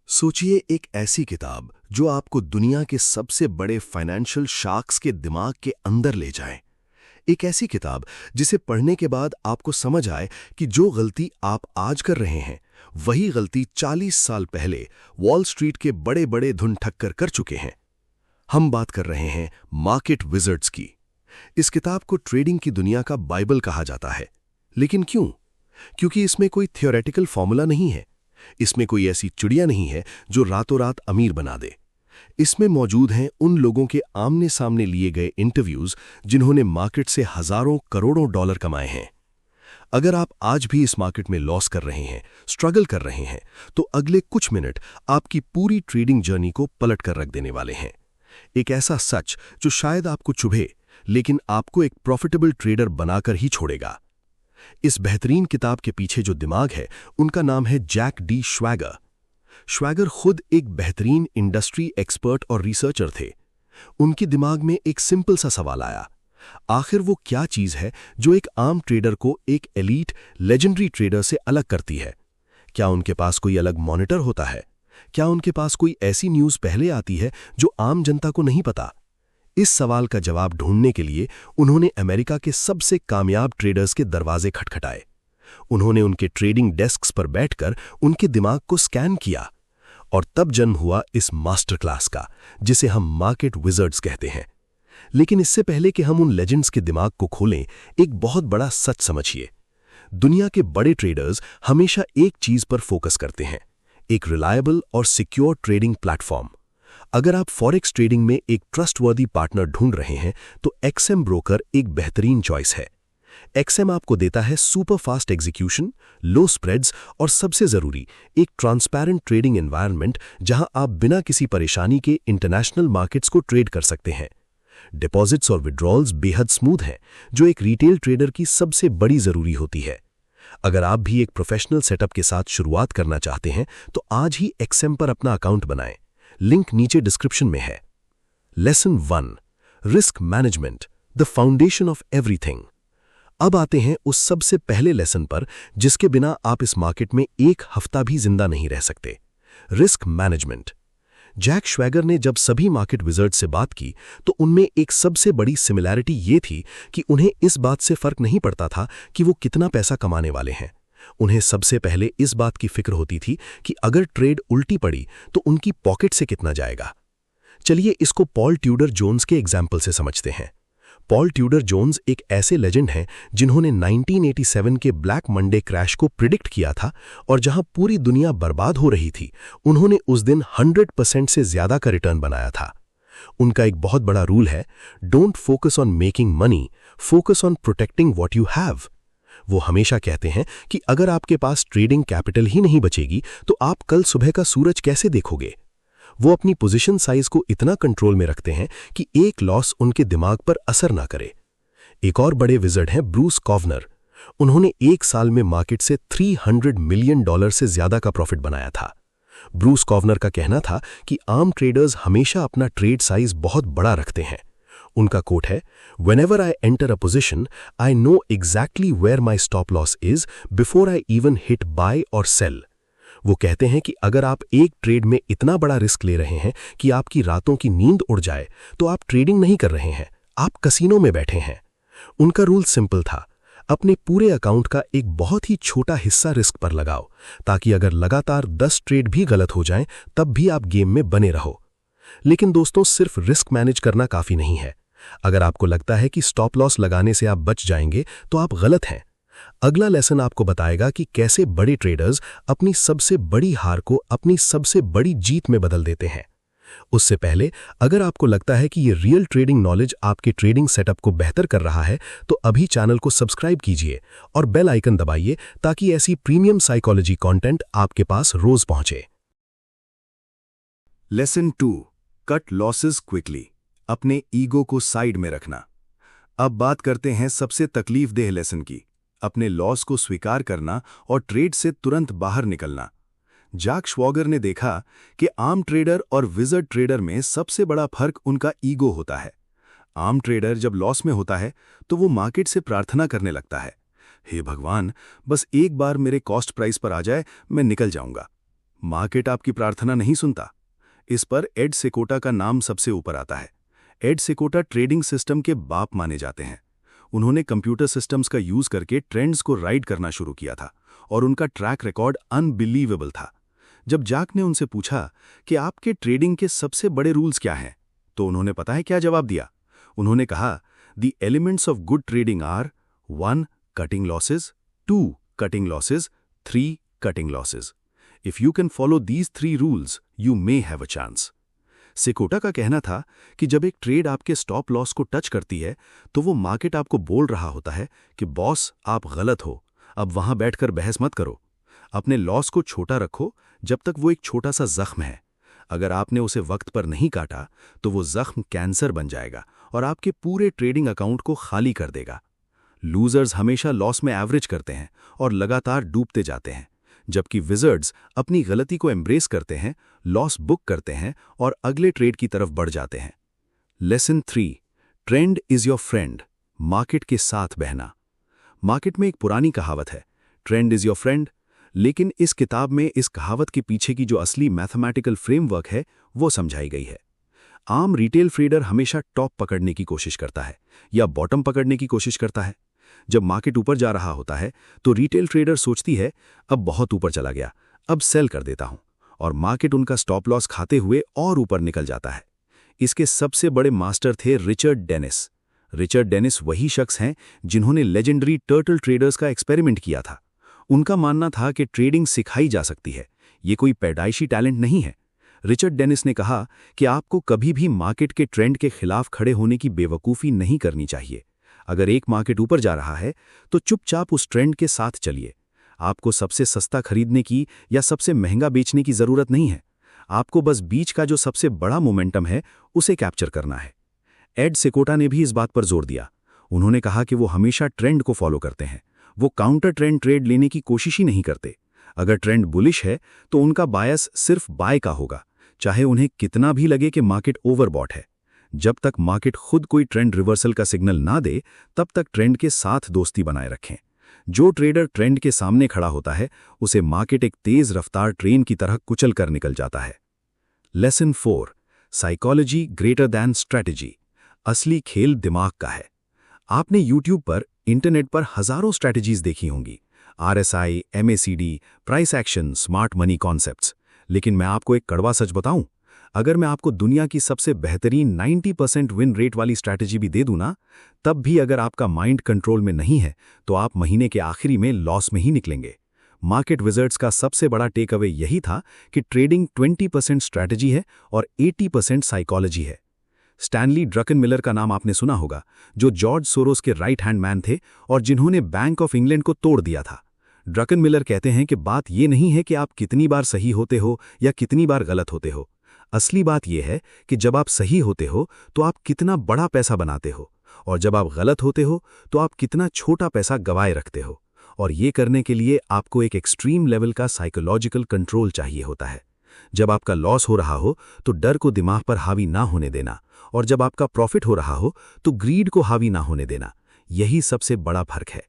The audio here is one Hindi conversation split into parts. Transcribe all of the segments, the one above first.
सोचिए एक ऐसी किताब जो आपको दुनिया के सबसे बड़े फाइनेंशियल शार्क्स के दिमाग के अंदर ले जाए। एक ऐसी किताब जिसे पढ़ने के बाद आपको समझ आए कि जो गलती आप आज कर रहे हैं वही गलती 40 साल पहले वॉल स्ट्रीट के बड़े बड़े धुन ठक्कर कर चुके हैं। हम बात कर रहे हैं मार्केट विजर्ड्स की। इस किताब को ट्रेडिंग की दुनिया का बाइबल कहा जाता है। लेकिन क्यों? क्योंकि इसमें कोई थियोरेटिकल फॉर्मूला नहीं है। इसमें कोई ऐसी चिड़िया नहीं है जो रातों रात अमीर बना दे। इसमें मौजूद हैं उन लोगों के आमने सामने लिए गए इंटरव्यूज जिन्होंने मार्केट से हजारों करोड़ों डॉलर कमाए हैं। अगर आप आज भी इस मार्केट में लॉस कर रहे हैं, स्ट्रगल कर रहे हैं, तो अगले कुछ मिनट आपकी पूरी ट्रेडिंग जर्नी को पलट कर रख देने वाले हैं। एक ऐसा सच जो शायद आपको चुभे, लेकिन आपको एक प्रॉफिटेबल ट्रेडर बनाकर ही छोड़ेगा। इस बेहतरीन किताब के पीछे जो दिमाग है उनका नाम है जैक डी श्वैगर। श्वैगर खुद एक बेहतरीन इंडस्ट्री एक्सपर्ट और रिसर्चर थे। उनके दिमाग में एक सिंपल सा सवाल आया, आखिर वो क्या चीज है जो एक आम ट्रेडर को एक एलीट लेजेंडरी ट्रेडर से अलग करती है? क्या उनके पास कोई अलग मॉनिटर होता है? क्या उनके पास कोई ऐसी न्यूज पहले आती है जो आम जनता को नहीं पता? इस सवाल का जवाब ढूंढने के लिए उन्होंने अमेरिका के सबसे कामयाब ट्रेडर्स के दरवाजे खटखटाए। उन्होंने उनके ट्रेडिंग डेस्क्स पर बैठकर उनके दिमाग को स्कैन किया, और तब जन्म हुआ इस मास्टर क्लास का, जिसे हम मार्केट विजर्ड्स कहते हैं। लेकिन इससे पहले कि हम उन लेजेंड्स के दिमाग को खोलें, एक बहुत बड़ा सच समझिए। दुनिया के बड़े ट्रेडर्स हमेशा एक चीज पर फोकस करते हैं, एक रिलायबल और सिक्योर ट्रेडिंग प्लेटफॉर्म। अगर आप फॉरेक्स ट्रेडिंग में एक ट्रस्टवर्दी पार्टनर ढूंढ रहे हैं तो एक्सएम ब्रोकर एक बेहतरीन चॉइस है। एक्सएम आपको देता है सुपर फास्ट एग्जीक्यूशन, लो स्प्रेड्स और सबसे जरूरी एक ट्रांसपेरेंट ट्रेडिंग एनवायरनमेंट जहां आप बिना किसी परेशानी के इंटरनेशनल मार्केट्स को ट्रेड कर सकते हैं। डिपॉजिट्स और विड्रॉल्स बेहद स्मूथ हैं, जो एक रिटेल ट्रेडर की सबसे बड़ी जरूरी होती है। अगर आप भी एक प्रोफेशनल सेटअप के साथ शुरुआत करना चाहते हैं तो आज ही एक्सएम पर अपना अकाउंट बनाएं। लिंक नीचे डिस्क्रिप्शन में है। Lesson 1, risk management, the foundation of everything. अब आते हैं उस सबसे पहले लेसन पर जिसके बिना आप इस मार्केट में एक हफ्ता भी जिंदा नहीं रह सकते, रिस्क मैनेजमेंट। जैक श्वैगर ने जब सभी मार्केट विजर्ड से बात की तो उनमें एक सबसे बड़ी सिमिलैरिटी ये थी कि उन्हें इस बात से फर्क नहीं पड़ता था कि वो कितना पैसा कमाने वाले हैं। उन्हें सबसे पहले इस बात की फिक्र होती थी कि अगर ट्रेड उल्टी पड़ी तो उनकी पॉकेट से कितना जाएगा। चलिए इसको पॉल ट्यूडर जोन्स के एग्जाम्पल से समझते हैं। पॉल ट्यूडर जोन्स एक ऐसे लेजेंड हैं जिन्होंने 1987 के ब्लैक मंडे क्रैश को प्रिडिक्ट किया था, और जहां पूरी दुनिया बर्बाद हो रही थी उन्होंने उस दिन 100% से ज्यादा का रिटर्न बनाया था। उनका एक बहुत बड़ा रूल है, don't focus on making money, focus on protecting what you have. वो हमेशा कहते हैं कि अगर आपके पास ट्रेडिंग कैपिटल ही नहीं बचेगी तो आप कल सुबह का सूरज कैसे देखोगे। वो अपनी पोजीशन साइज को इतना कंट्रोल में रखते हैं कि एक लॉस उनके दिमाग पर असर ना करे। एक और बड़े विजर्ड हैं ब्रूस कॉवनर। उन्होंने एक साल में मार्केट से $300 मिलियन से ज्यादा का प्रॉफिट बनाया था। ब्रूस कॉवनर का कहना था कि आम ट्रेडर्स हमेशा अपना ट्रेड साइज बहुत बड़ा रखते हैं। उनका कोट है, Whenever I enter a position, I know exactly where my stop loss is before I even hit buy or sell. वो कहते हैं कि अगर आप एक ट्रेड में इतना बड़ा रिस्क ले रहे हैं कि आपकी रातों की नींद उड़ जाए तो आप ट्रेडिंग नहीं कर रहे हैं, आप कसीनो में बैठे हैं। उनका रूल सिंपल था, अपने पूरे अकाउंट का एक बहुत ही छोटा हिस्सा रिस्क पर लगाओ, ताकि अगर लगातार 10 ट्रेड भी गलत हो जाएं तब भी आप गेम में बने रहो। लेकिन दोस्तों, सिर्फ रिस्क मैनेज करना काफी नहीं है। अगर आपको लगता है कि स्टॉप लॉस लगाने से आप बच जाएंगे तो आप गलत हैं। अगला लेसन आपको बताएगा कि कैसे बड़े ट्रेडर्स अपनी सबसे बड़ी हार को अपनी सबसे बड़ी जीत में बदल देते हैं। उससे पहले, अगर आपको लगता है कि ये रियल ट्रेडिंग नॉलेज आपके ट्रेडिंग सेटअप को बेहतर कर रहा है तो अभी चैनल को सब्सक्राइब कीजिए और बेल आइकन दबाइए ताकि ऐसी प्रीमियम साइकोलॉजी कंटेंट आपके पास रोज पहुंचे। लेसन 2, कट लॉसेस क्विकली, अपने ईगो को साइड में रखना। अब बात करते हैं सबसे तकलीफदेह लेसन की, अपने लॉस को स्वीकार करना और ट्रेड से तुरंत बाहर निकलना। जैक श्वैगर ने देखा कि आम ट्रेडर और विजर्ड ट्रेडर में सबसे बड़ा फर्क उनका ईगो होता है। आम ट्रेडर जब लॉस में होता है तो वो मार्केट से प्रार्थना करने लगता है, हे भगवान, बस एक बार मेरे कॉस्ट प्राइस पर आ जाए, मैं निकल जाऊंगा। मार्केट आपकी प्रार्थना नहीं सुनता। इस पर एड सेकोटा का नाम सबसे ऊपर आता है। एड सेकोटा ट्रेडिंग सिस्टम के बाप माने जाते हैं। उन्होंने कंप्यूटर सिस्टम्स का यूज करके ट्रेंड्स को राइड करना शुरू किया था और उनका ट्रैक रिकॉर्ड अनबिलीवेबल था। जब जैक ने उनसे पूछा कि आपके ट्रेडिंग के सबसे बड़े रूल्स क्या हैं, तो उन्होंने पता है क्या जवाब दिया? उन्होंने कहा, the elements of good trading are 1. Cutting losses, 2. Cutting losses, 3. Cutting losses. If you can follow these 3 rules you may have a chance. Seykota का कहना था कि जब एक ट्रेड आपके स्टॉप लॉस को टच करती है तो वो मार्केट आपको बोल रहा होता है कि बॉस आप गलत हो, अब वहां बैठकर बहस मत करो। अपने लॉस को छोटा रखो जब तक वो एक छोटा सा जख्म है। अगर आपने उसे वक्त पर नहीं काटा तो वो जख्म कैंसर बन जाएगा और आपके पूरे ट्रेडिंग अकाउंट को खाली कर देगा। लूजर्स हमेशा लॉस में एवरेज करते हैं और लगातार डूबते जाते हैं, जबकि विजर्ड्स अपनी गलती को एम्ब्रेस करते हैं, लॉस बुक करते हैं और अगले ट्रेड की तरफ बढ़ जाते हैं। Lesson 3, trend is your friend, market के साथ बहना। मार्केट में एक पुरानी कहावत है, ट्रेंड इज योर फ्रेंड, लेकिन इस किताब में इस कहावत के पीछे की जो असली मैथमेटिकल फ्रेमवर्क है वो समझाई गई है। आम रिटेल ट्रेडर हमेशा टॉप पकड़ने की कोशिश करता है या बॉटम पकड़ने की कोशिश करता है। जब मार्केट ऊपर जा रहा होता है तो रिटेल ट्रेडर सोचती है अब बहुत ऊपर चला गया, अब सेल कर देता हूं, और मार्केट उनका स्टॉप लॉस खाते हुए और ऊपर निकल जाता है। इसके सबसे बड़े मास्टर थे रिचर्ड डेनिस। रिचर्ड डेनिस वही शख्स हैं जिन्होंने लेजेंडरी टर्टल ट्रेडर्स का एक्सपेरिमेंट किया था। उनका मानना था कि ट्रेडिंग सिखाई जा सकती है, ये कोई पैदाइशी टैलेंट नहीं है। रिचर्ड डेनिस ने कहा कि आपको कभी भी मार्केट के ट्रेंड के खिलाफ खड़े होने की बेवकूफ़ी नहीं करनी चाहिए। अगर एक मार्केट ऊपर जा रहा है तो चुपचाप उस ट्रेंड के साथ चलिए। आपको सबसे सस्ता खरीदने की या सबसे महंगा बेचने की ज़रूरत नहीं है। आपको बस बीच का जो सबसे बड़ा मोमेंटम है उसे कैप्चर करना है। एड सेकोटा ने भी इस बात पर जोर दिया। उन्होंने कहा कि वो हमेशा ट्रेंड को फॉलो करते हैं, वो काउंटर ट्रेंड ट्रेड लेने की कोशिश ही नहीं करते। अगर ट्रेंड बुलिश है तो उनका बायस सिर्फ बाय का होगा, चाहे उन्हें कितना भी लगे कि मार्केट ओवरबॉट है। जब तक मार्केट खुद कोई ट्रेंड रिवर्सल का सिग्नल ना दे तब तक ट्रेंड के साथ दोस्ती बनाए रखें। जो ट्रेडर ट्रेंड के सामने खड़ा होता है उसे मार्केट एक तेज रफ्तार ट्रेन की तरह कुचल कर निकल जाता है। Lesson 4, psychology greater than strategy, असली खेल दिमाग का है। आपने यूट्यूब पर, इंटरनेट पर हजारों स्ट्रैटेजीज देखी होंगी, RSI, MACD, price action, smart money concepts. लेकिन मैं आपको एक कड़वा सच बताऊं, अगर मैं आपको दुनिया की सबसे बेहतरीन 90% विन रेट वाली स्ट्रैटेजी भी दे दूं ना, तब भी अगर आपका माइंड कंट्रोल में नहीं है तो आप महीने के आखिरी में लॉस में ही निकलेंगे। मार्केट विजर्ड्स का सबसे बड़ा टेक अवे यही था कि ट्रेडिंग 20% स्ट्रैटेजी है और 80% साइकोलॉजी है। स्टैनली ड्रकनमिलर का नाम आपने सुना होगा, जो जॉर्ज सोरोस के राइट हैंड मैन थे और जिन्होंने बैंक ऑफ इंग्लैंड को तोड़ दिया था। ड्रकनमिलर कहते हैं कि बात यह नहीं है कि आप कितनी बार सही होते हो या कितनी बार गलत होते हो। असली बात यह है कि जब आप सही होते हो तो आप कितना बड़ा पैसा बनाते हो, और जब आप गलत होते हो तो आप कितना छोटा पैसा गंवाए रखते हो। और ये करने के लिए आपको एक एक्सट्रीम लेवल का साइकोलॉजिकल कंट्रोल चाहिए होता है। जब आपका लॉस हो रहा हो तो डर को दिमाग पर हावी ना होने देना, और जब आपका प्रॉफिट हो रहा हो तो ग्रीड को हावी ना होने देना। यही सबसे बड़ा फर्क है।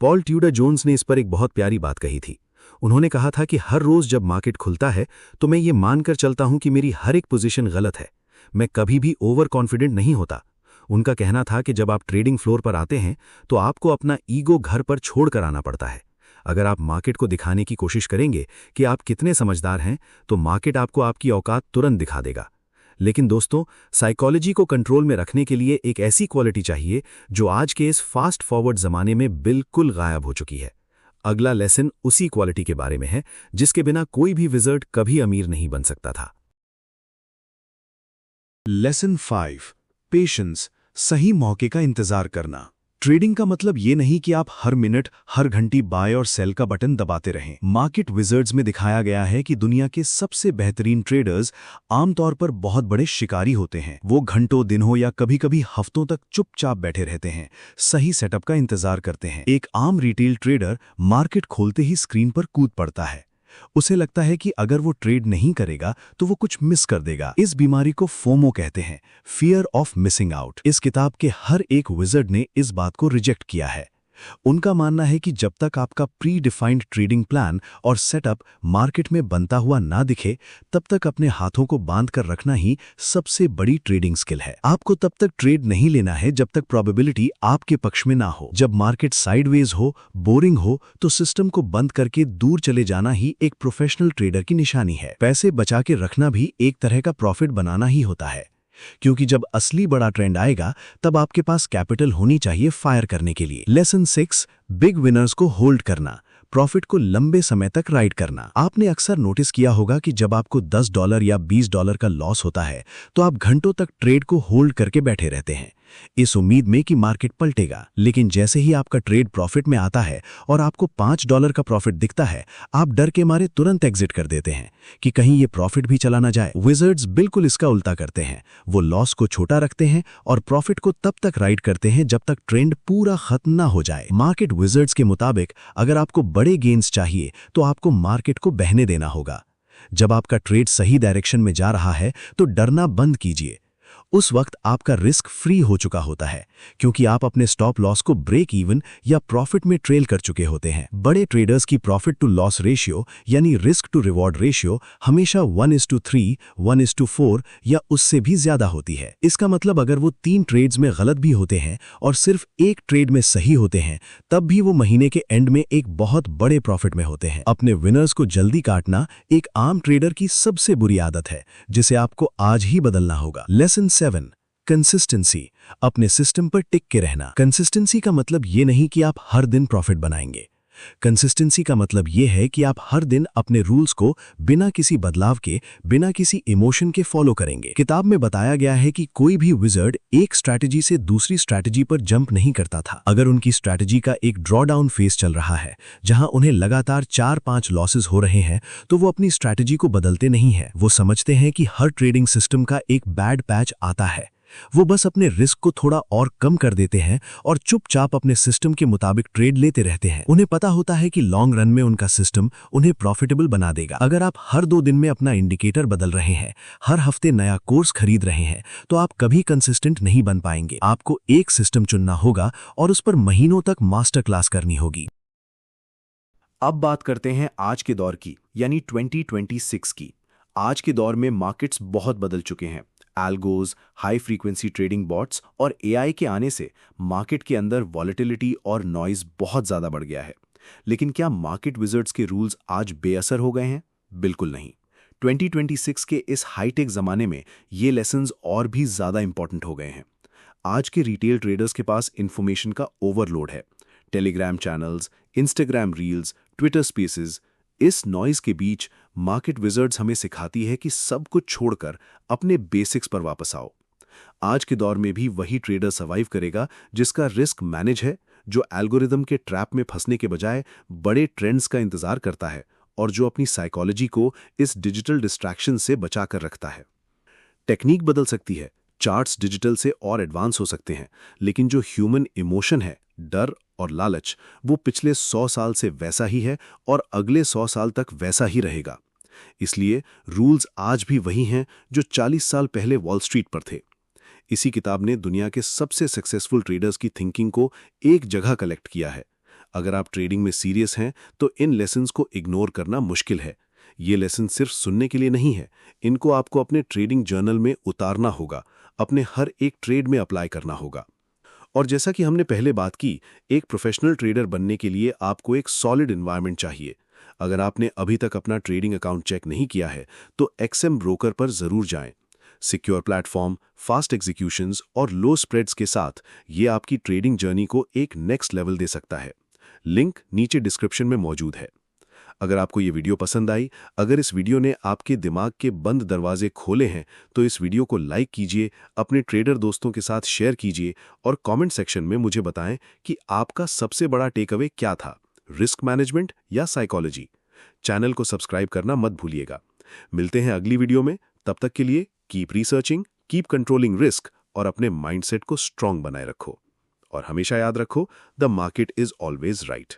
पॉल ट्यूडर जोन्स ने इस पर एक बहुत प्यारी बात कही थी। उन्होंने कहा था कि हर रोज जब मार्केट खुलता है तो मैं ये मानकर चलता हूं कि मेरी हर एक पोजीशन गलत है। मैं कभी भी ओवर कॉन्फिडेंट नहीं होता। उनका कहना था कि जब आप ट्रेडिंग फ्लोर पर आते हैं तो आपको अपना ईगो घर पर छोड़ कर आना पड़ता है। अगर आप मार्केट को दिखाने की कोशिश करेंगे कि आप कितने समझदार हैं तो मार्केट आपको आपकी औकात तुरंत दिखा देगा। लेकिन दोस्तों, साइकोलॉजी को कंट्रोल में रखने के लिए एक ऐसी क्वालिटी चाहिए जो आज के इस फास्ट फॉरवर्ड जमाने में बिल्कुल गायब हो चुकी है। अगला लेसन उसी क्वालिटी के बारे में है जिसके बिना कोई भी विजर्ड कभी अमीर नहीं बन सकता था। लेसन 5, पेशेंस, सही मौके का इंतजार करना। ट्रेडिंग का मतलब ये नहीं कि आप हर मिनट हर घंटी बाय और सेल का बटन दबाते रहें। मार्केट विजर्ड्स में दिखाया गया है कि दुनिया के सबसे बेहतरीन ट्रेडर्स आमतौर पर बहुत बड़े शिकारी होते हैं। वो घंटों, दिनों या कभी-कभी हफ्तों तक चुपचाप बैठे रहते हैं, सही सेटअप का इंतजार करते हैं। एक आम रिटेल ट्रेडर मार्केट खोलते ही स्क्रीन पर कूद पड़ता है। उसे लगता है कि अगर वो ट्रेड नहीं करेगा तो वो कुछ मिस कर देगा। इस बीमारी को फोमो कहते हैं, फियर ऑफ मिसिंग आउट। इस किताब के हर एक विजर्ड ने इस बात को रिजेक्ट किया है। उनका मानना है कि जब तक आपका प्री डिफाइंड ट्रेडिंग प्लान और सेटअप मार्केट में बनता हुआ ना दिखे, तब तक अपने हाथों को बांध कर रखना ही सबसे बड़ी ट्रेडिंग स्किल है। आपको तब तक ट्रेड नहीं लेना है जब तक प्रोबेबिलिटी आपके पक्ष में ना हो। जब मार्केट साइडवेज हो, बोरिंग हो, तो सिस्टम को बंद करके दूर चले जाना ही एक प्रोफेशनल ट्रेडर की निशानी है। पैसे बचा के रखना भी एक तरह का प्रॉफिट बनाना ही होता है, क्योंकि जब असली बड़ा ट्रेंड आएगा तब आपके पास कैपिटल होनी चाहिए फायर करने के लिए। लेसन 6, बिग विनर्स को होल्ड करना, प्रॉफिट को लंबे समय तक राइड करना। आपने अक्सर नोटिस किया होगा कि जब आपको $10 या $20 का लॉस होता है तो आप घंटों तक ट्रेड को होल्ड करके बैठे रहते हैं, इस उम्मीद में कि मार्केट पलटेगा। लेकिन जैसे ही आपका ट्रेड प्रॉफिट में आता है और आपको $5 का प्रॉफिट दिखता है, आप डर के मारे तुरंत एग्जिट कर देते हैं कि कहीं ये प्रॉफिट भी चला ना जाए। विजर्ड्स बिल्कुल इसका उल्टा करते हैं। वो लॉस को छोटा रखते हैं और प्रॉफिट को तब तक राइड करते हैं जब तक ट्रेंड पूरा खत्म ना हो जाए। मार्केट विजर्ड्स के मुताबिक अगर आपको बड़े गेन्स चाहिए तो आपको मार्केट को बहने देना होगा। जब आपका ट्रेड सही डायरेक्शन में जा रहा है तो डरना बंद कीजिए। उस वक्त आपका रिस्क फ्री हो चुका होता है, क्योंकि आप अपने स्टॉप लॉस को ब्रेक इवन या प्रॉफिट में ट्रेल कर चुके होते हैं। बड़े ट्रेडर्स की प्रॉफिट टू लॉस रेशियो यानी रिस्क टू रिवॉर्ड रेशियो हमेशा 1:3, 1:4 या उससे भी ज्यादा होती है। इसका मतलब अगर वो 3 ट्रेड्स में गलत भी होते हैं और सिर्फ एक ट्रेड में सही होते हैं, तब भी वो महीने के एंड में एक बहुत बड़े प्रॉफिट में होते हैं। अपने विनर्स को जल्दी काटना एक आम ट्रेडर की सबसे बुरी आदत है, जिसे आपको आज ही बदलना होगा। लेसन 7, कंसिस्टेंसी, अपने सिस्टम पर टिक के रहना। कंसिस्टेंसी का मतलब ये नहीं कि आप हर दिन प्रॉफिट बनाएंगे। कंसिस्टेंसी का मतलब ये है कि आप हर दिन अपने रूल्स को बिना किसी बदलाव के, बिना किसी इमोशन के फॉलो करेंगे। किताब में बताया गया है कि कोई भी विजर्ड एक स्ट्रैटेजी से दूसरी स्ट्रैटेजी पर जंप नहीं करता था। अगर उनकी स्ट्रैटेजी का एक ड्रॉडाउन फेज चल रहा है जहां उन्हें लगातार 4-5 लॉसेस हो रहे हैं, तो वो अपनी स्ट्रैटेजी को बदलते नहीं है। वो समझते हैं कि हर ट्रेडिंग सिस्टम का एक बैड पैच आता है। वो बस अपने रिस्क को थोड़ा और कम कर देते हैं और चुपचाप अपने सिस्टम के मुताबिक ट्रेड लेते रहते हैं। उन्हें पता होता है कि लॉन्ग रन में उनका सिस्टम उन्हें प्रॉफिटेबल बना देगा। अगर आप हर 2 दिन में अपना इंडिकेटर बदल रहे हैं, हर हफ्ते नया कोर्स खरीद रहे हैं, तो आप कभी कंसिस्टेंट नहीं बन पाएंगे। आपको एक सिस्टम चुनना होगा और उस पर महीनों तक मास्टर क्लास करनी होगी। अब बात करते हैं आज के दौर की, यानी 2026 की। आज के दौर में मार्केट्स बहुत बदल चुके हैं। Algos, high frequency trading bots और एआई के आने से मार्केट के अंदर वॉलेटिलिटी और नॉइज बहुत ज़्यादा बढ़ गया है। लेकिन क्या मार्केट विजर्ड्स के रूल्स आज बेअसर हो गए हैं? बिल्कुल नहीं। 2026 के इस हाईटेक ज़माने में ये लेसन्स और भी ज़्यादा इंपॉर्टेंट हो गए हैं। आज के रिटेल ट्रेडर्स के पास इन्फॉर्मेशन का ओवरलोड है। Telegram channels, Instagram reels, Twitter spaces, इस नॉइज के बीच मार्केट विजर्ड्स हमें सिखाती है कि सब कुछ छोड़कर अपने बेसिक्स पर वापस आओ। आज के दौर में भी वही ट्रेडर सर्वाइव करेगा जिसका रिस्क मैनेज है, जो एल्गोरिदम के ट्रैप में फंसने के बजाय बड़े ट्रेंड्स का इंतजार करता है और जो अपनी साइकोलॉजी को इस डिजिटल डिस्ट्रैक्शन से बचा कर रखता है। टेक्निक बदल सकती है, चार्ट्स डिजिटल से और एडवांस हो सकते हैं, लेकिन जो ह्यूमन इमोशन है, डर और लालच, वो पिछले 100 साल से वैसा ही है और अगले 100 साल तक वैसा ही रहेगा। इसलिए रूल्स आज भी वही हैं जो 40 साल पहले वॉल स्ट्रीट पर थे। इसी किताब ने दुनिया के सबसे सक्सेसफुल ट्रेडर्स की थिंकिंग को एक जगह कलेक्ट किया है। अगर आप ट्रेडिंग में सीरियस हैं तो इन लेसन्स को इग्नोर करना मुश्किल है। ये लेसन सिर्फ सुनने के लिए नहीं है, इनको आपको अपने ट्रेडिंग जर्नल में उतारना होगा, अपने हर एक ट्रेड में अप्लाई करना होगा। और जैसा कि हमने पहले बात की, एक प्रोफेशनल ट्रेडर बनने के लिए आपको एक सॉलिड एनवायरनमेंट चाहिए। अगर आपने अभी तक अपना ट्रेडिंग अकाउंट चेक नहीं किया है तो एक्सएम ब्रोकर पर जरूर जाएं। सिक्योर प्लेटफॉर्म, फास्ट एग्जीक्यूशंस और लो स्प्रेड्स के साथ ये आपकी ट्रेडिंग जर्नी को एक नेक्स्ट लेवल दे सकता है। लिंक नीचे डिस्क्रिप्शन में मौजूद है। अगर आपको ये वीडियो पसंद आई, अगर इस वीडियो ने आपके दिमाग के बंद दरवाजे खोले हैं, तो इस वीडियो को लाइक कीजिए, अपने ट्रेडर दोस्तों के साथ शेयर कीजिए और कमेंट सेक्शन में मुझे बताएं कि आपका सबसे बड़ा टेक अवे क्या था, रिस्क मैनेजमेंट या साइकोलॉजी। चैनल को सब्सक्राइब करना मत भूलिएगा। मिलते हैं अगली वीडियो में, तब तक के लिए keep researching, keep controlling risk और अपने माइंडसेट को स्ट्रांग बनाए रखो। और हमेशा याद रखो, the market is always right.